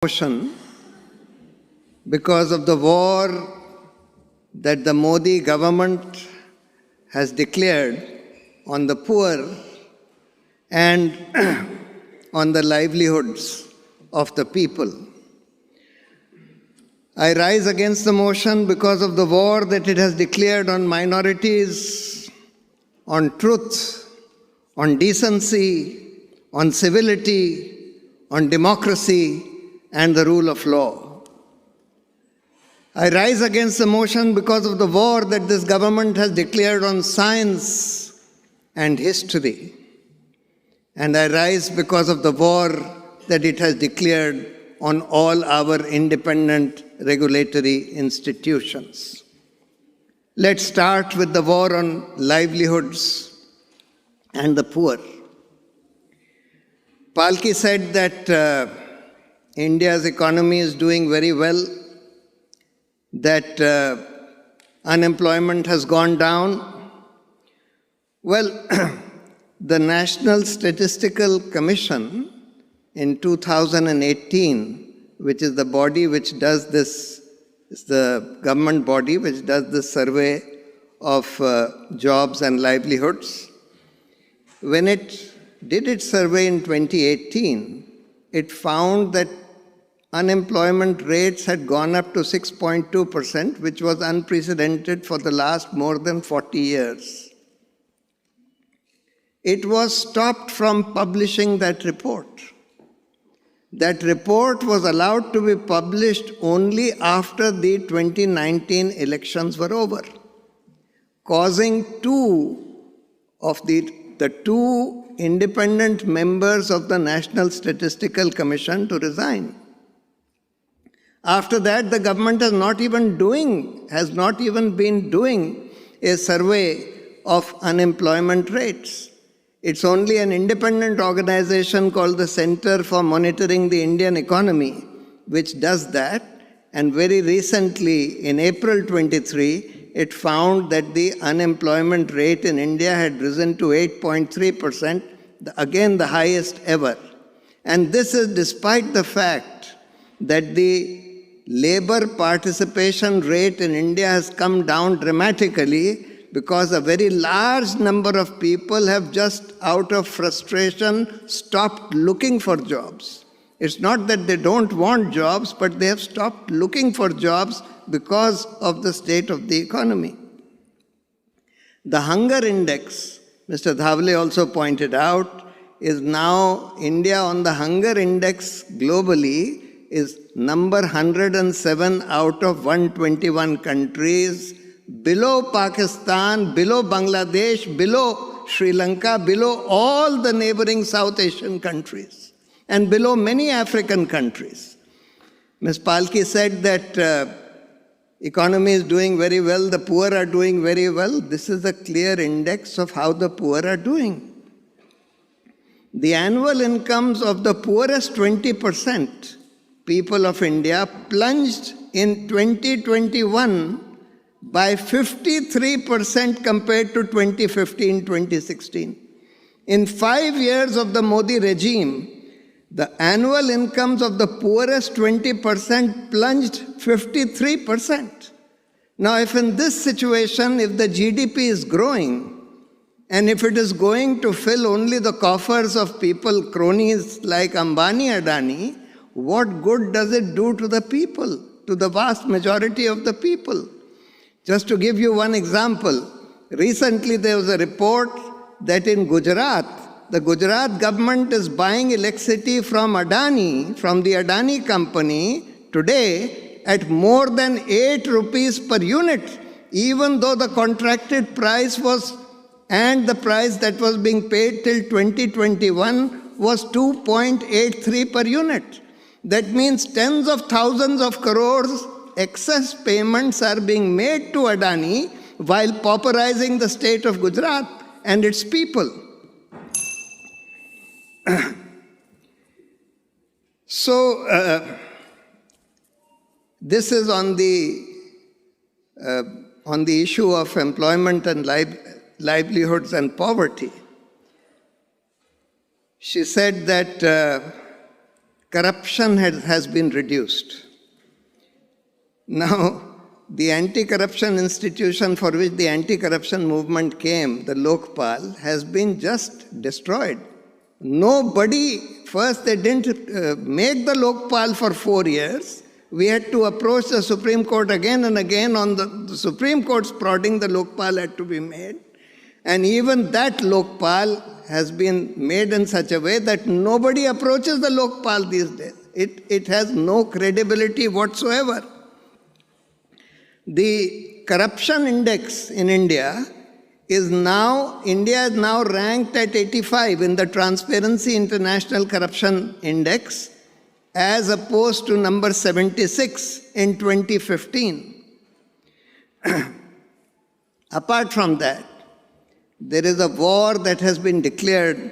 emotion because of the war that the Modi government has declared on the poor and on the livelihoods of the people. I rise against the motion because of the war that it has declared on minorities, on truth, on decency, on civility, on democracy, and the rule of law. I rise against the motion because of the war that this government has declared on science and history. And I rise because of the war that it has declared on all our independent regulatory institutions. Let's start with the war on livelihoods and the poor. Palki said that India's economy is doing very well, that unemployment has gone down. Well, the National Statistical Commission in 2018, which is the body which does this, is the government body which does this survey of jobs and livelihoods. When it did its survey in 2018, it found that unemployment rates had gone up to 6.2%, which was unprecedented for the last more than 40 years. It was stopped from publishing that report. That report was allowed to be published only after the 2019 elections were over, causing two of the two independent members of the National Statistical Commission to resign. After that, the government has not even been doing a survey of unemployment rates. It's only an independent organization called the Center for Monitoring the Indian Economy, which does that. And very recently, in April 23, it found that the unemployment rate in India had risen to 8.3%, again the highest ever. And this is despite the fact that the labor participation rate in India has come down dramatically because a very large number of people have just out of frustration stopped looking for jobs. It's not that they don't want jobs, but they have stopped looking for jobs because of the state of the economy. The hunger index, Mr. Dhavle also pointed out, is now India on the hunger index globally is number 107 out of 121 countries, below Pakistan, below Bangladesh, below Sri Lanka, below all the neighboring South Asian countries, and below many African countries. Ms. Palki said that economy is doing very well, the poor are doing very well. This is a clear index of how the poor are doing. The annual incomes of the poorest 20% people of India plunged in 2021 by 53% compared to 2015-2016. In 5 years of the Modi regime, the annual incomes of the poorest 20% plunged 53%. Now, if in this situation, if the GDP is growing, and if it is going to fill only the coffers of people, cronies like Ambani, Adani, what good does it do to the people, to the vast majority of the people? Just to give you one example, recently there was a report that in Gujarat, the Gujarat government is buying electricity from Adani, from the Adani company today at more than 8 rupees per unit, even though the contracted price was, and the price that was being paid till 2021 was 2.83 per unit. That means tens of thousands of crores excess payments are being made to Adani while pauperizing the state of Gujarat and its people. So, this is on the issue of employment and livelihoods and poverty. She said that corruption has been reduced. Now, the anti-corruption institution for which the anti-corruption movement came, the Lokpal, has been just destroyed. Nobody, first they didn't make the Lokpal for 4 years. We had to approach the Supreme Court again and again. On the Supreme Court's prodding, the Lokpal had to be made. And even that Lokpal has been made in such a way that nobody approaches the Lokpal these days. It has no credibility whatsoever. The corruption index in India is now ranked at 85 in the Transparency International Corruption Index, as opposed to number 76 in 2015. Apart from that, there is a war that has been declared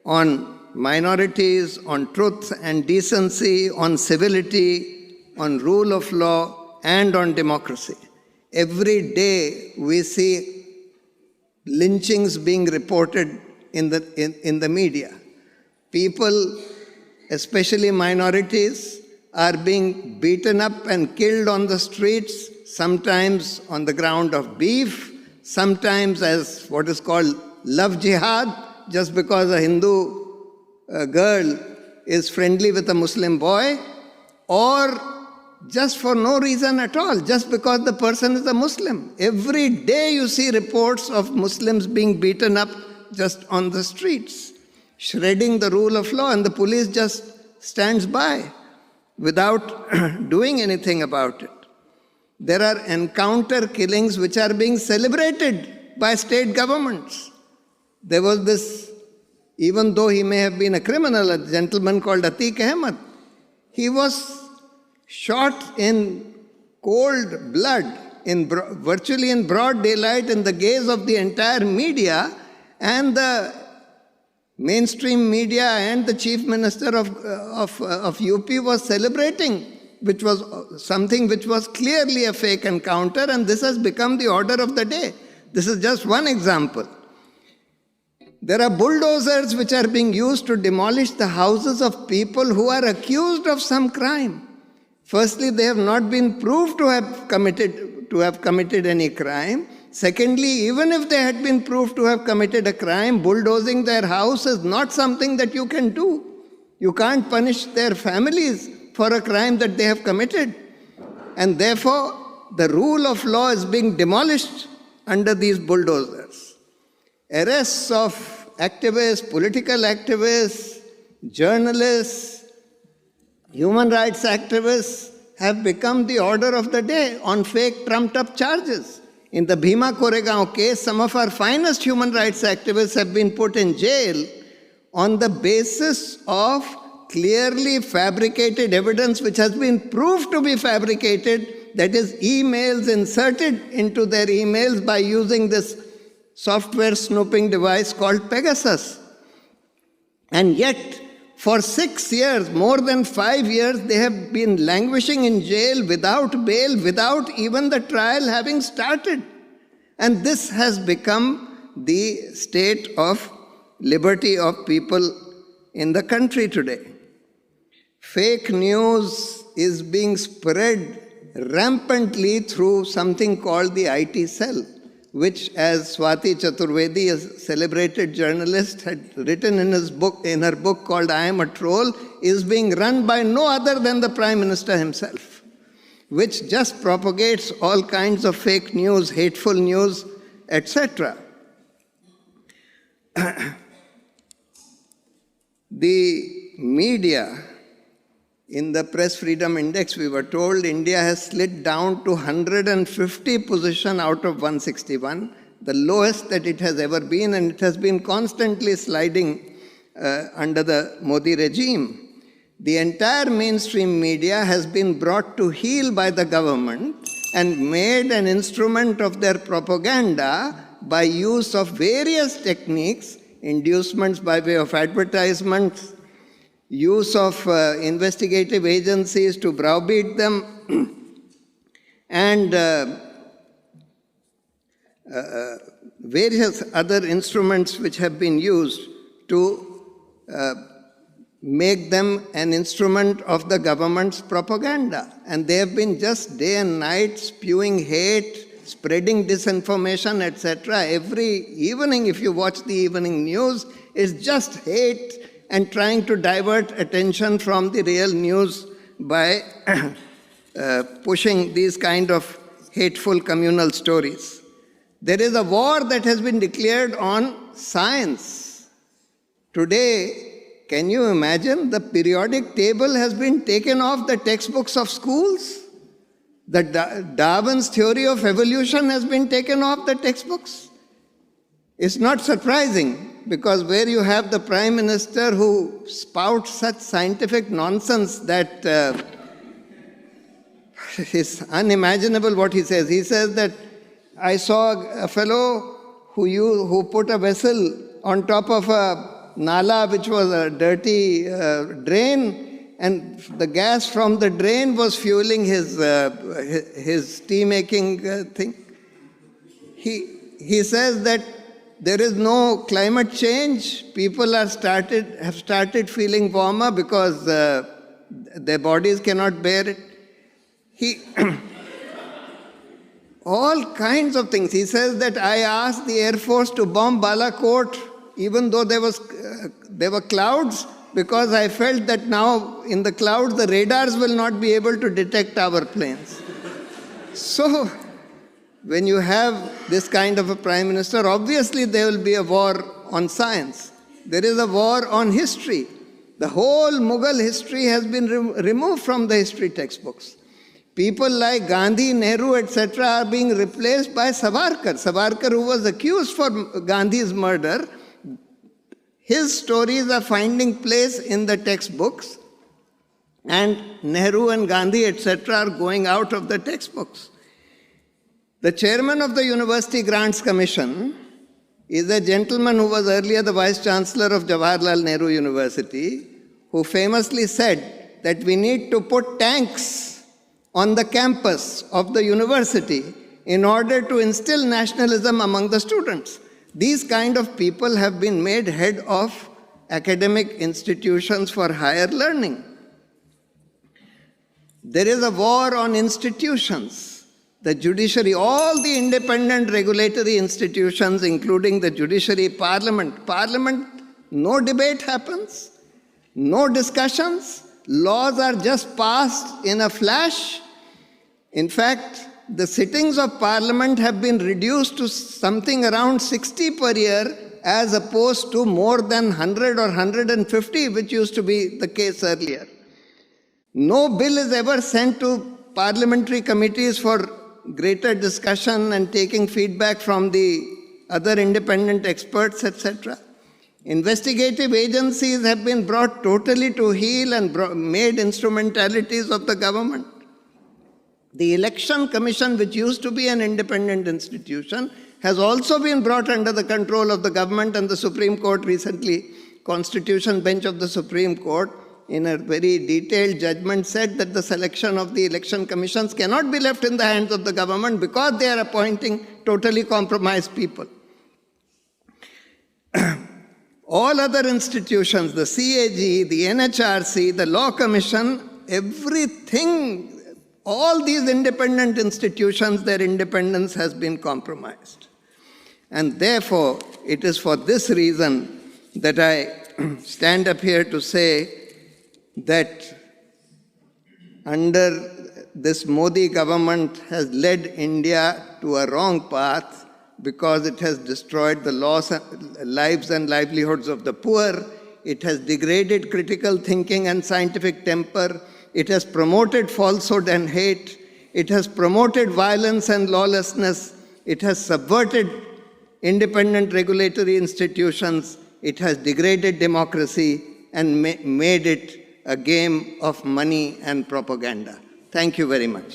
on minorities, on truth and decency, on civility, on rule of law, and on democracy. Every day we see lynchings being reported in the media. People, especially minorities, are being beaten up and killed on the streets, sometimes on the ground of beef, sometimes as what is called love jihad, just because a Hindu girl is friendly with a Muslim boy, or just for no reason at all, just because the person is a Muslim. Every day you see reports of Muslims being beaten up just on the streets, shredding the rule of law, and the police just stands by without doing anything about it. There are encounter killings which are being celebrated by state governments. There was this, even though he may have been a criminal, a gentleman called Atiq Ahmed, he was shot in cold blood, virtually in broad daylight, in the gaze of the entire media, and the mainstream media and the chief minister of UP was celebrating, which was something which was clearly a fake encounter, and this has become the order of the day. This is just one example. There are bulldozers which are being used to demolish the houses of people who are accused of some crime. Firstly, they have not been proved to have committed any crime. Secondly, even if they had been proved to have committed a crime, bulldozing their house is not something that you can do. You can't punish their families for a crime that they have committed. And therefore, the rule of law is being demolished under these bulldozers. Arrests of activists, political activists, journalists, human rights activists have become the order of the day on fake trumped-up charges. In the Bhima Koregaon case, some of our finest human rights activists have been put in jail on the basis of clearly fabricated evidence which has been proved to be fabricated, that is, emails inserted into their emails by using this software snooping device called Pegasus. And yet, for 6 years, more than 5 years, they have been languishing in jail without bail, without even the trial having started. And this has become the state of liberty of people in the country today. Fake news is being spread rampantly through something called the IT cell, which, as Swati Chaturvedi, a celebrated journalist, had written in her book called I Am a Troll, is being run by no other than the Prime Minister himself, which just propagates all kinds of fake news, hateful news, etc. The media, in the Press Freedom Index, we were told India has slid down to 150 position out of 161, the lowest that it has ever been, and it has been constantly sliding under the Modi regime. The entire mainstream media has been brought to heel by the government and made an instrument of their propaganda by use of various techniques, inducements by way of advertisements, use of investigative agencies to browbeat them, and various other instruments which have been used to make them an instrument of the government's propaganda. And they have been just day and night spewing hate, spreading disinformation, etc. Every evening, if you watch the evening news, it's just hate and trying to divert attention from the real news by pushing these kind of hateful communal stories. There is a war that has been declared on science. Today, can you imagine, the periodic table has been taken off the textbooks of schools? The Darwin's theory of evolution has been taken off the textbooks. It's not surprising, because where you have the Prime Minister who spouts such scientific nonsense that it's unimaginable what he says. He says that I saw a fellow who put a vessel on top of a nala, which was a dirty drain, and the gas from the drain was fueling his tea-making thing. He says that there is no climate change. People have started feeling warmer because their bodies cannot bear it. All kinds of things. He says that I asked the Air Force to bomb Balakot even though there were clouds, because I felt that now in the clouds the radars will not be able to detect our planes. So when you have this kind of a Prime Minister, obviously there will be a war on science. There is a war on history. The whole Mughal history has been removed from the history textbooks. People like Gandhi, Nehru, etc. are being replaced by Savarkar. Savarkar, who was accused for Gandhi's murder, his stories are finding place in the textbooks, and Nehru and Gandhi, etc. are going out of the textbooks. The chairman of the University Grants Commission is a gentleman who was earlier the Vice Chancellor of Jawaharlal Nehru University, who famously said that we need to put tanks on the campus of the university in order to instill nationalism among the students. These kind of people have been made head of academic institutions for higher learning. There is a war on institutions. The judiciary, all the independent regulatory institutions, including the judiciary, Parliament, no debate happens, no discussions, laws are just passed in a flash. In fact, the sittings of Parliament have been reduced to something around 60 per year, as opposed to more than 100 or 150, which used to be the case earlier. No bill is ever sent to parliamentary committees for greater discussion and taking feedback from the other independent experts, etc. Investigative agencies have been brought totally to heel and made instrumentalities of the government. The Election Commission, which used to be an independent institution, has also been brought under the control of the government, and the Supreme Court recently, Constitution Bench of the Supreme Court, in a very detailed judgment, said that the selection of the election commissions cannot be left in the hands of the government because they are appointing totally compromised people. All other institutions, the CAG, the NHRC, the Law Commission, everything, all these independent institutions, their independence has been compromised. And therefore, it is for this reason that I stand up here to say that under this Modi government has led India to a wrong path, because it has destroyed the lives and livelihoods of the poor. It has degraded critical thinking and scientific temper. It has promoted falsehood and hate. It has promoted violence and lawlessness. It has subverted independent regulatory institutions. It has degraded democracy and made it a game of money and propaganda. Thank you very much.